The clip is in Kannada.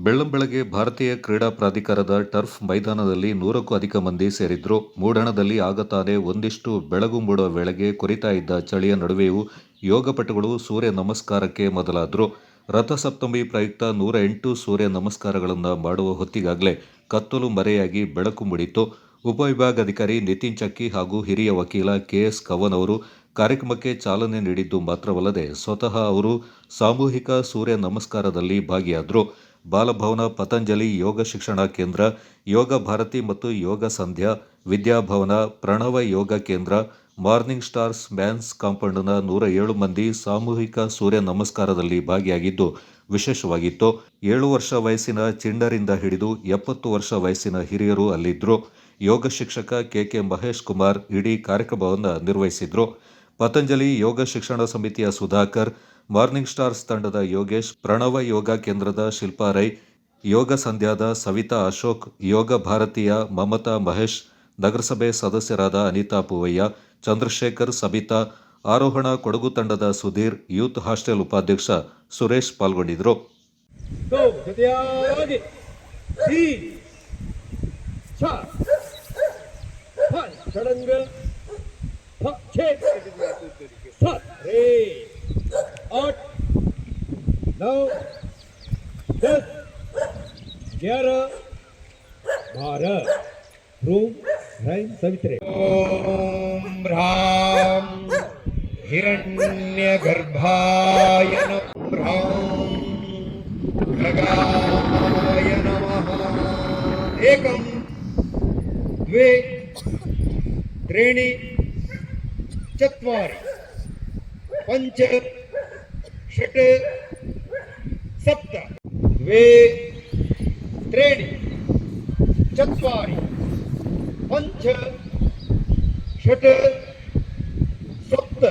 ಬೆಳ್ಳಂಬೆಳಗ್ಗೆ ಭಾರತೀಯ ಕ್ರೀಡಾ ಪ್ರಾಧಿಕಾರದ ಟರ್ಫ್ ಮೈದಾನದಲ್ಲಿ 100ಕ್ಕೂ ಅಧಿಕ ಮಂದಿ ಸೇರಿದ್ರು. ಮೂಡಣದಲ್ಲಿ ಆಗ ತಾನೇ ಒಂದಿಷ್ಟು ಬೆಳಗು ಮೂಡುವ ವೇಳೆಗೆ ಕೊರಿತಾ ಇದ್ದ ಚಳಿಯ ನಡುವೆಯೂ ಯೋಗಪಟುಗಳು ಸೂರ್ಯ ನಮಸ್ಕಾರಕ್ಕೆ ಮೊದಲಾದ್ರು. ರಥಸಪ್ತಮಿ ಪ್ರಯುಕ್ತ 108 ಸೂರ್ಯ ನಮಸ್ಕಾರಗಳನ್ನು ಮಾಡುವ ಹೊತ್ತಿಗಾಗಲೇ ಕತ್ತಲು ಮರೆಯಾಗಿ ಬೆಳಕು ಮೂಡಿತು. ಉಪವಿಭಾಗಾಧಿಕಾರಿ ನಿತಿನ್ ಚಕ್ಕಿ ಹಾಗೂ ಹಿರಿಯ ವಕೀಲ ಕೆಎಸ್ ಕವನ್ ಅವರು ಕಾರ್ಯಕ್ರಮಕ್ಕೆ ಚಾಲನೆ ನೀಡಿದ್ದು ಮಾತ್ರವಲ್ಲದೆ ಸ್ವತಃ ಅವರು ಸಾಮೂಹಿಕ ಸೂರ್ಯ ನಮಸ್ಕಾರದಲ್ಲಿ ಭಾಗಿಯಾದರು. ಬಾಲಭವನ, ಪತಂಜಲಿ ಯೋಗ ಶಿಕ್ಷಣ ಕೇಂದ್ರ, ಯೋಗ ಭಾರತಿ ಮತ್ತು ಯೋಗ ಸಂಧ್ಯಾ, ವಿದ್ಯಾಭವನ, ಪ್ರಣವ ಯೋಗ ಕೇಂದ್ರ, ಮಾರ್ನಿಂಗ್ ಸ್ಟಾರ್ಸ್ ಮ್ಯಾನ್ಸ್ ಕಾಂಪೌಂಡ್ನ 107 ಮಂದಿ ಸಾಮೂಹಿಕ ಸೂರ್ಯ ನಮಸ್ಕಾರದಲ್ಲಿ ಭಾಗಿಯಾಗಿದ್ದು ವಿಶೇಷವಾಗಿತ್ತು. 7 ವರ್ಷ ವಯಸ್ಸಿನ ಚಿಣ್ಣರಿಂದ ಹಿಡಿದು 70 ವರ್ಷ ವಯಸ್ಸಿನ ಹಿರಿಯರು ಅಲ್ಲಿದ್ದರು. ಯೋಗ ಶಿಕ್ಷಕ ಕೆಕೆ ಮಹೇಶ್ ಕುಮಾರ್ ಇಡೀ ಕಾರ್ಯಕ್ರಮವನ್ನು ನಿರ್ವಹಿಸಿದ್ರು. ಪತಂಜಲಿ ಯೋಗ ಶಿಕ್ಷಣ ಸಮಿತಿಯ ಸುಧಾಕರ್, ಮಾರ್ನಿಂಗ್ ಸ್ಟಾರ್ಸ್ ತಂಡದ ಯೋಗೇಶ್, ಪ್ರಣವ ಯೋಗ ಕೇಂದ್ರದ ಶಿಲ್ಪಾ ರೈ, ಯೋಗ ಸಂಧ್ಯಾದ ಸವಿತಾ ಅಶೋಕ್, ಯೋಗ ಭಾರತೀಯ ಮಮತಾ ಮಹೇಶ್, ನಗರಸಭೆ ಸದಸ್ಯರಾದ ಅನಿತಾ ಪೂವಯ್ಯ, ಚಂದ್ರಶೇಖರ್, ಸಬಿತಾ, ಆರೋಹಣ ಕೊಡಗು ತಂಡದ ಸುಧೀರ್, ಯೂತ್ ಹಾಸ್ಟೆಲ್ ಉಪಾಧ್ಯಕ್ಷ ಸುರೇಶ್ ಪಾಲ್ಗೊಂಡಿದ್ದರು. ಓಂ ಭ್ರಾಂ ಹಿರಣ್ಯಗರ್ಭಾಯ ನಮಃ ಖಗಾಯ ನಮಃ ಏಕಂ ದ್ವೇ ತ್ರೀಣಿ ಚತ್ವಾರಿ ಪಂಚ ಷಟ್ ಸಪ್ತ ದ್ವೇ ತ್ರೀಣಿ ಚತ್ವಾರಿ ಪಂಚ ಷಟ್ ಸಪ್ತ